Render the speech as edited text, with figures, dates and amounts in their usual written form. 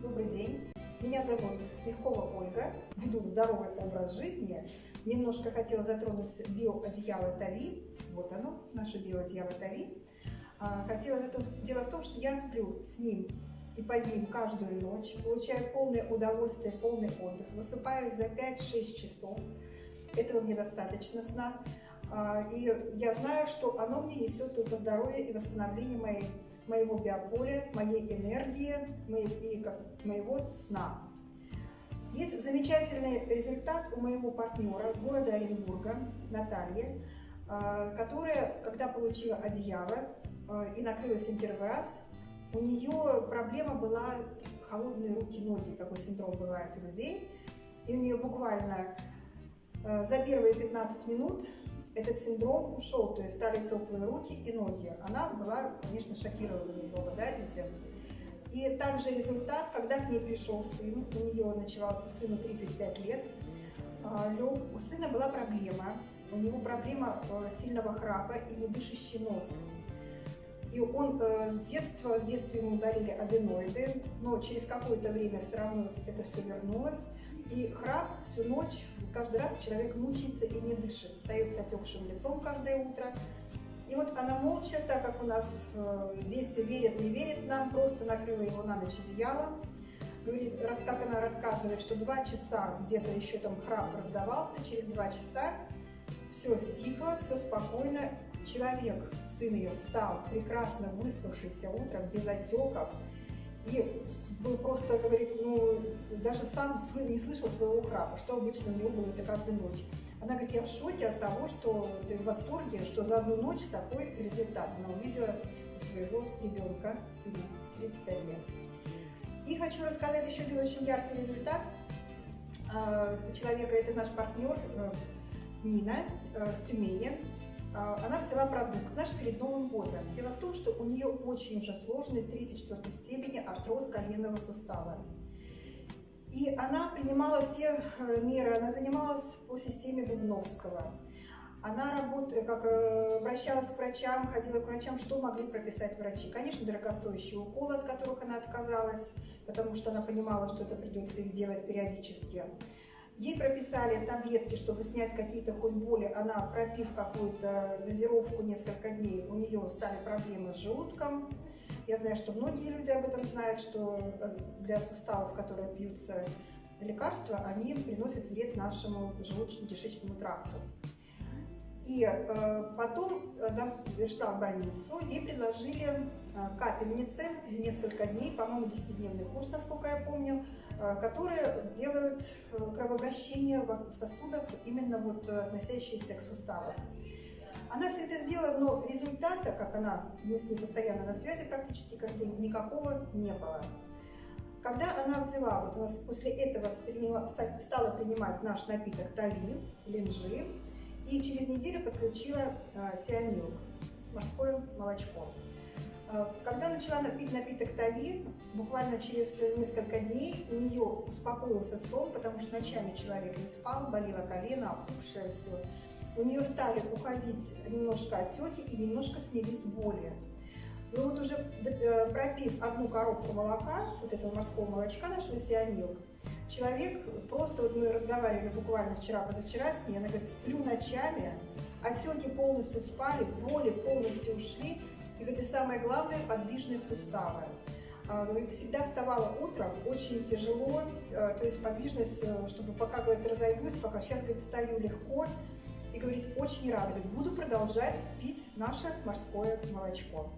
Добрый день, меня зовут Мягкова Ольга, веду здоровый образ жизни. Немножко хотела затронуть биоодеяло Тави. Вот оно, наше биоодеяло Тави. Дело в том, что я сплю с ним и под ним каждую ночь, получаю полное удовольствие, полный отдых, высыпаюсь за 5-6 часов. Этого мне достаточно сна. И я знаю, что оно мне несет только здоровье и восстановление моего биополя, моей энергии и моего сна. Есть замечательный результат у моего партнера с города Оренбурга, Натальи, которая, когда получила одеяло и накрылась им первый раз, у нее проблема была холодные руки, ноги, такой синдром бывает у людей, и у нее буквально за первые 15 минут этот синдром ушел, то есть стали теплые руки и ноги. Она была, конечно, шокирована немного, да, этим. И также результат, когда к ней пришел сын, у нее сыну 35 лет, у сына была проблема, у него проблема сильного храпа и недышащий нос. И он в детстве ему удалили аденоиды, но через какое-то время все равно это все вернулось. И храп всю ночь, каждый раз человек мучается и не дышит, встает с отекшим лицом каждое утро. И вот она молча, так как у нас дети верят, не верят нам, просто накрыла его на ночь одеялом. Говорит, как она рассказывает, что 2 часа где-то еще там храп раздавался, через 2 часа все стихло, все спокойно. Человек, сын ее, встал, прекрасно выспавшийся утром, без отеков. И был просто, говорит, даже сам не слышал своего храпа, что обычно у него было это каждую ночь. Она говорит, я в шоке от того, что ты в восторге, что за одну ночь такой результат. Она увидела у своего ребенка, сына, 35 лет. И хочу рассказать еще один очень яркий результат человека, это наш партнер Нина с Тюмени. Она взяла продукт наш перед Новым годом. Дело в том, что у нее очень уже сложный 3-4 степени артроз коленного сустава. И она принимала все меры, она занималась по системе Бубновского. Она обращалась к врачам, ходила к врачам, что могли прописать врачи. Конечно, дорогостоящие уколы, от которых она отказалась, потому что она понимала, что это придется их делать периодически. Ей прописали таблетки, чтобы снять какие-то хоть боли. Она, пропив какую-то дозировку несколько дней, у нее стали проблемы с желудком. Я знаю, что многие люди об этом знают, что для суставов, которые пьются лекарства, они приносят вред нашему желудочно-кишечному тракту. И потом она пришла в больницу, ей предложили капельницы, несколько дней, по-моему, 10-дневный курс, насколько я помню, которые делают кровообращение в сосудах, именно вот относящиеся к суставам. Она все это сделала, но результата, мы с ней постоянно на связи практически каждый день, никакого не было. Когда она взяла, вот она после этого стала принимать наш напиток Тави, линжи, и через неделю подключила Сиамилк, морское молочко. Когда начала пить напиток Тави, буквально через несколько дней у нее успокоился сон, потому что ночами человек не спал, болело колено, опухшее все. У нее стали уходить немножко отеки и немножко снялись боли. Но вот уже пропив 1 коробку молока, вот этого морского молочка нашего Сиамилк, человек просто, вот мы разговаривали буквально вчера-позавчера с ней, она говорит, сплю ночами, отеки полностью спали, боли полностью ушли. И говорит, и самое главное, подвижность сустава. Говорит, всегда вставала утром, очень тяжело, то есть подвижность, чтобы пока, говорит, разойдусь, пока сейчас, говорит, стою легко. И говорит, очень рада, говорит, буду продолжать пить наше морское молочко.